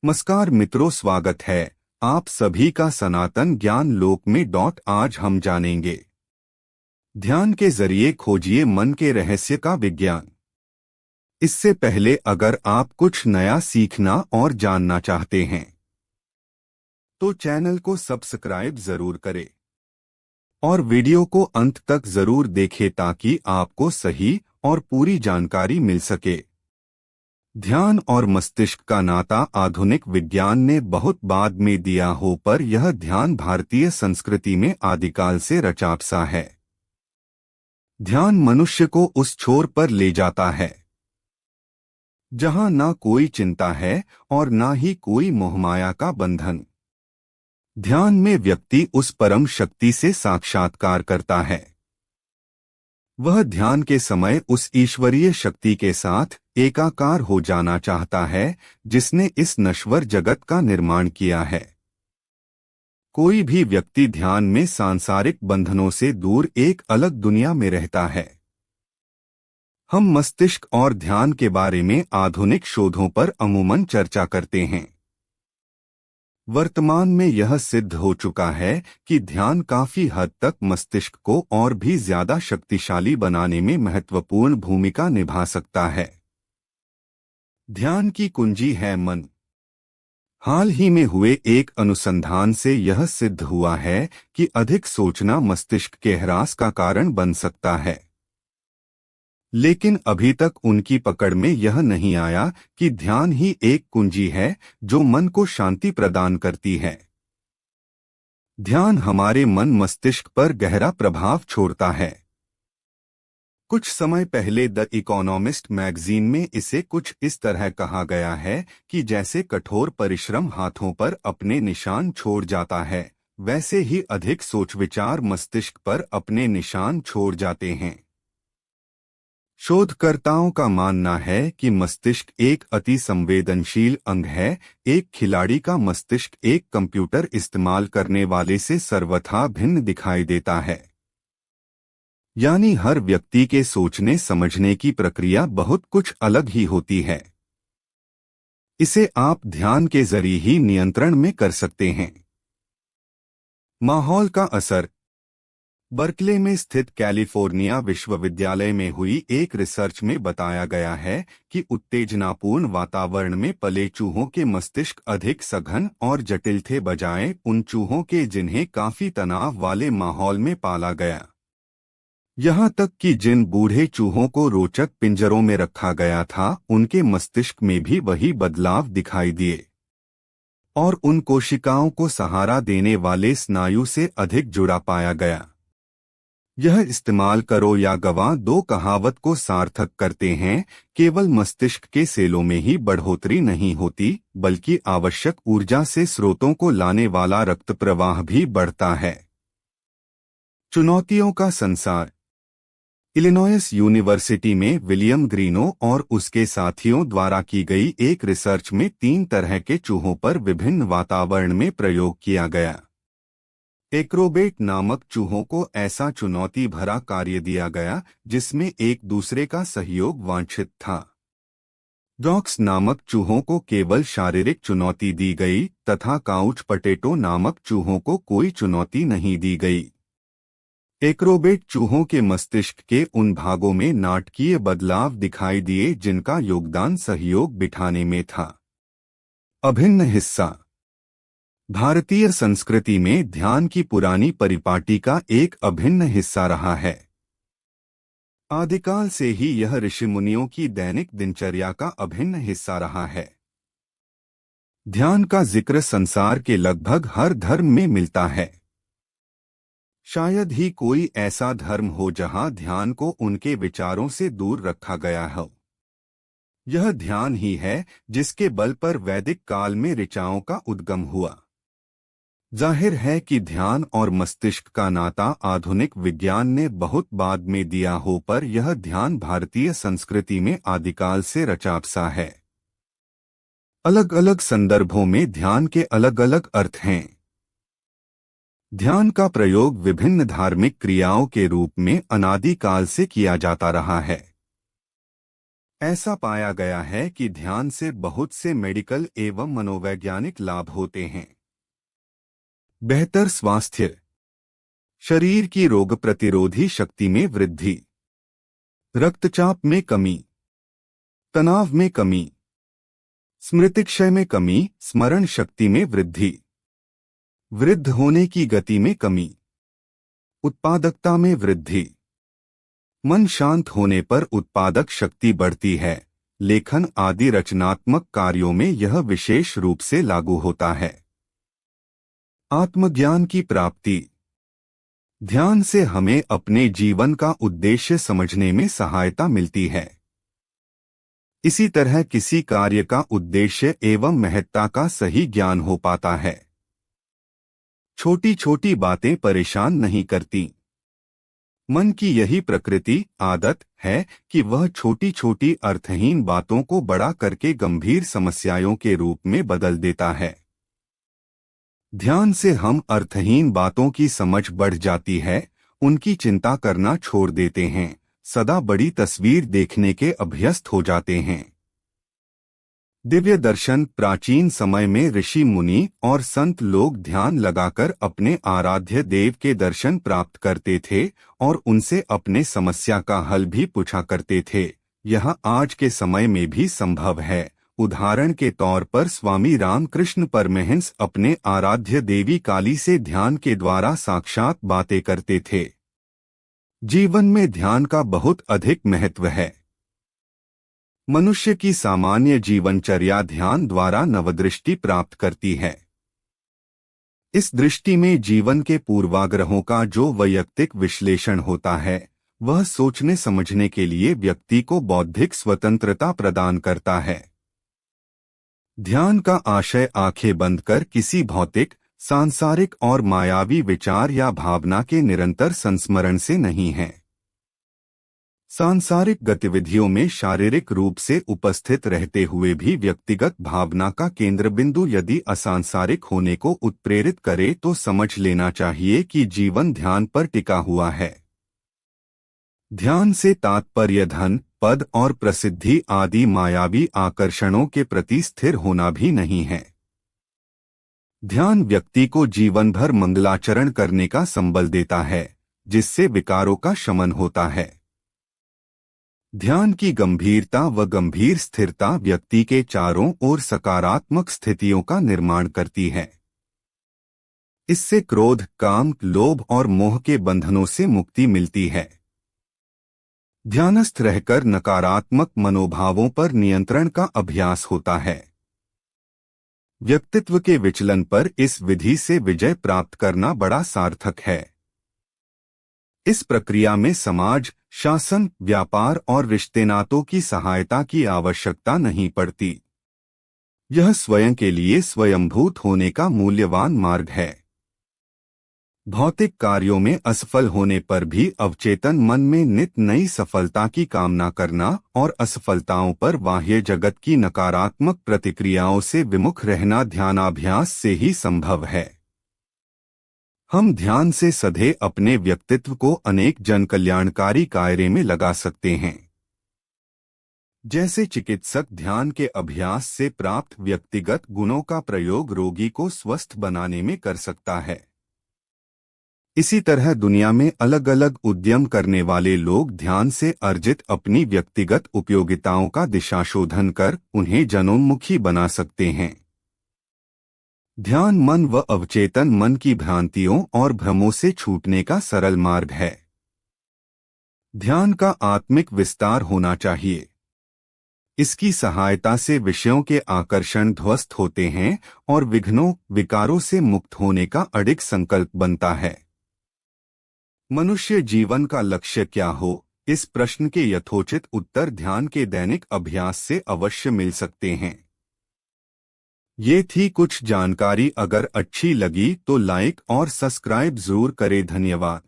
नमस्कार मित्रों, स्वागत है आप सभी का सनातन ज्ञान लोक में। आज हम जानेंगे ध्यान के जरिए खोजिए मन के रहस्य का विज्ञान। इससे पहले अगर आप कुछ नया सीखना और जानना चाहते हैं तो चैनल को सब्सक्राइब जरूर करें और वीडियो को अंत तक जरूर देखें ताकि आपको सही और पूरी जानकारी मिल सके। ध्यान और मस्तिष्क का नाता आधुनिक विज्ञान ने बहुत बाद में दिया हो, पर यह ध्यान भारतीय संस्कृति में आदिकाल से रचा है। ध्यान मनुष्य को उस छोर पर ले जाता है जहां ना कोई चिंता है और ना ही कोई मोहमाया का बंधन। ध्यान में व्यक्ति उस परम शक्ति से साक्षात्कार करता है। वह ध्यान के समय उस ईश्वरीय शक्ति के साथ एकाकार हो जाना चाहता है जिसने इस नश्वर जगत का निर्माण किया है। कोई भी व्यक्ति ध्यान में सांसारिक बंधनों से दूर एक अलग दुनिया में रहता है। हम मस्तिष्क और ध्यान के बारे में आधुनिक शोधों पर अमूमन चर्चा करते हैं। वर्तमान में यह सिद्ध हो चुका है कि ध्यान काफी हद तक मस्तिष्क को और भी ज्यादा शक्तिशाली बनाने में महत्वपूर्ण भूमिका निभा सकता है। ध्यान की कुंजी है मन। हाल ही में हुए एक अनुसंधान से यह सिद्ध हुआ है कि अधिक सोचना मस्तिष्क के ह्रास का कारण बन सकता है, लेकिन अभी तक उनकी पकड़ में यह नहीं आया कि ध्यान ही एक कुंजी है जो मन को शांति प्रदान करती है। ध्यान हमारे मन मस्तिष्क पर गहरा प्रभाव छोड़ता है। कुछ समय पहले द इकोनॉमिस्ट मैगजीन में इसे कुछ इस तरह कहा गया है कि जैसे कठोर परिश्रम हाथों पर अपने निशान छोड़ जाता है, वैसे ही अधिक सोच विचार मस्तिष्क पर अपने निशान छोड़ जाते हैं। शोधकर्ताओं का मानना है कि मस्तिष्क एक अति संवेदनशील अंग है। एक खिलाड़ी का मस्तिष्क एक कंप्यूटर इस्तेमाल करने वाले से सर्वथा भिन्न दिखाई देता है। यानी हर व्यक्ति के सोचने समझने की प्रक्रिया बहुत कुछ अलग ही होती है। इसे आप ध्यान के जरिए ही नियंत्रण में कर सकते हैं। माहौल का असर। बर्कले में स्थित कैलिफोर्निया विश्वविद्यालय में हुई एक रिसर्च में बताया गया है कि उत्तेजनापूर्ण वातावरण में पले चूहों के मस्तिष्क अधिक सघन और जटिल थे बजाय उन चूहों के जिन्हें काफी तनाव वाले माहौल में पाला गया। यहाँ तक कि जिन बूढ़े चूहों को रोचक पिंजरों में रखा गया था, उनके मस्तिष्क में भी वही बदलाव दिखाई दिए और उन कोशिकाओं को सहारा देने वाले स्नायु से अधिक जुड़ा पाया गया। यह इस्तेमाल करो या गवा दो कहावत को सार्थक करते हैं। केवल मस्तिष्क के सेलों में ही बढ़ोतरी नहीं होती, बल्कि आवश्यक ऊर्जा से स्रोतों को लाने वाला रक्त प्रवाह भी बढ़ता है। चुनौतियों का संसार। इलिनॉयस यूनिवर्सिटी में विलियम ग्रीनो और उसके साथियों द्वारा की गई एक रिसर्च में 3 तरह के चूहों पर विभिन्न वातावरण में प्रयोग किया गया। एक्रोबेट नामक चूहों को ऐसा चुनौती भरा कार्य दिया गया जिसमें एक दूसरे का सहयोग वांछित था। डॉक्स नामक चूहों को केवल शारीरिक चुनौती दी गई तथा काउच पटेटो नामक चूहों को कोई चुनौती नहीं दी गई। एक्रोबेट चूहों के मस्तिष्क के उन भागों में नाटकीय बदलाव दिखाई दिए जिनका योगदान सहयोग बिठाने में था। अभिन्न हिस्सा। भारतीय संस्कृति में ध्यान की पुरानी परिपाटी का एक अभिन्न हिस्सा रहा है। आदिकाल से ही यह ऋषि मुनियों की दैनिक दिनचर्या का अभिन्न हिस्सा रहा है। ध्यान का जिक्र संसार के लगभग हर धर्म में मिलता है। शायद ही कोई ऐसा धर्म हो जहां ध्यान को उनके विचारों से दूर रखा गया हो। यह ध्यान ही है जिसके बल पर वैदिक काल में ऋचाओं का उद्गम हुआ। जाहिर है कि ध्यान और मस्तिष्क का नाता आधुनिक विज्ञान ने बहुत बाद में दिया हो, पर यह ध्यान भारतीय संस्कृति में आदिकाल से रचा है। अलग अलग संदर्भों में ध्यान के अलग अलग अर्थ हैं। ध्यान का प्रयोग विभिन्न धार्मिक क्रियाओं के रूप में अनादिकाल से किया जाता रहा है। ऐसा पाया गया है कि ध्यान से बहुत से मेडिकल एवं मनोवैज्ञानिक लाभ होते हैं। बेहतर स्वास्थ्य, शरीर की रोग प्रतिरोधी शक्ति में वृद्धि, रक्तचाप में कमी, तनाव में कमी, स्मृतिक्षय में कमी, स्मरण शक्ति में वृद्धि, वृद्ध होने की गति में कमी, उत्पादकता में वृद्धि। मन शांत होने पर उत्पादक शक्ति बढ़ती है। लेखन आदि रचनात्मक कार्यों में यह विशेष रूप से लागू होता है। आत्मज्ञान की प्राप्ति, ध्यान से हमें अपने जीवन का उद्देश्य समझने में सहायता मिलती है। इसी तरह किसी कार्य का उद्देश्य एवं महत्ता का सही ज्ञान हो पाता है। छोटी छोटी बातें परेशान नहीं करती। मन की यही प्रकृति, आदत है कि वह छोटी छोटी अर्थहीन बातों को बड़ा करके गंभीर समस्याओं के रूप में बदल देता है। ध्यान से हम अर्थहीन बातों की समझ बढ़ जाती है, उनकी चिंता करना छोड़ देते हैं, सदा बड़ी तस्वीर देखने के अभ्यस्त हो जाते हैं। दिव्य दर्शन, प्राचीन समय में ऋषि मुनि और संत लोग ध्यान लगाकर अपने आराध्य देव के दर्शन प्राप्त करते थे और उनसे अपने समस्या का हल भी पूछा करते थे। यह आज के समय में भी संभव है। उदाहरण के तौर पर स्वामी रामकृष्ण परमहंस अपने आराध्य देवी काली से ध्यान के द्वारा साक्षात बातें करते थे। जीवन में ध्यान का बहुत अधिक महत्व है। मनुष्य की सामान्य जीवनचर्या ध्यान द्वारा नवदृष्टि प्राप्त करती है। इस दृष्टि में जीवन के पूर्वाग्रहों का जो वैयक्तिक विश्लेषण होता है, वह सोचने समझने के लिए व्यक्ति को बौद्धिक स्वतंत्रता प्रदान करता है। ध्यान का आशय आंखें बंद कर किसी भौतिक, सांसारिक और मायावी विचार या भावना के निरंतर संस्मरण से नहीं है। सांसारिक गतिविधियों में शारीरिक रूप से उपस्थित रहते हुए भी व्यक्तिगत भावना का केंद्र बिंदु यदि असांसारिक होने को उत्प्रेरित करे तो समझ लेना चाहिए कि जीवन ध्यान पर टिका हुआ है। ध्यान से तात्पर्य धन, पद और प्रसिद्धि आदि मायावी आकर्षणों के प्रति स्थिर होना भी नहीं है। ध्यान व्यक्ति को जीवन भर मंगलाचरण करने का संबल देता है, जिससे विकारों का शमन होता है। ध्यान की गंभीरता व गंभीर स्थिरता व्यक्ति के चारों ओर सकारात्मक स्थितियों का निर्माण करती है। इससे क्रोध, काम, लोभ और मोह के बंधनों से मुक्ति मिलती है। ध्यानस्थ रहकर नकारात्मक मनोभावों पर नियंत्रण का अभ्यास होता है। व्यक्तित्व के विचलन पर इस विधि से विजय प्राप्त करना बड़ा सार्थक है। इस प्रक्रिया में समाज, शासन, व्यापार और रिश्तेनातों की सहायता की आवश्यकता नहीं पड़ती। यह स्वयं के लिए स्वयंभूत होने का मूल्यवान मार्ग है। भौतिक कार्यों में असफल होने पर भी अवचेतन मन में नित नई सफलता की कामना करना और असफलताओं पर बाह्य जगत की नकारात्मक प्रतिक्रियाओं से विमुख रहना ध्यानाभ्यास से ही संभव है। हम ध्यान से सधे अपने व्यक्तित्व को अनेक जनकल्याणकारी कार्य में लगा सकते हैं। जैसे चिकित्सक ध्यान के अभ्यास से प्राप्त व्यक्तिगत गुणों का प्रयोग रोगी को स्वस्थ बनाने में कर सकता है। इसी तरह दुनिया में अलग अलग उद्यम करने वाले लोग ध्यान से अर्जित अपनी व्यक्तिगत उपयोगिताओं का दिशाशोधन कर उन्हें जनोन्मुखी बना सकते हैं। ध्यान मन व अवचेतन मन की भ्रांतियों और भ्रमों से छूटने का सरल मार्ग है। ध्यान का आत्मिक विस्तार होना चाहिए। इसकी सहायता से विषयों के आकर्षण ध्वस्त होते हैं और विघ्नों, विकारों से मुक्त होने का अडिग संकल्प बनता है। मनुष्य जीवन का लक्ष्य क्या हो, इस प्रश्न के यथोचित उत्तर ध्यान के दैनिक अभ्यास से अवश्य मिल सकते हैं। ये थी कुछ जानकारी। अगर अच्छी लगी तो लाइक और सब्सक्राइब जरूर करें। धन्यवाद।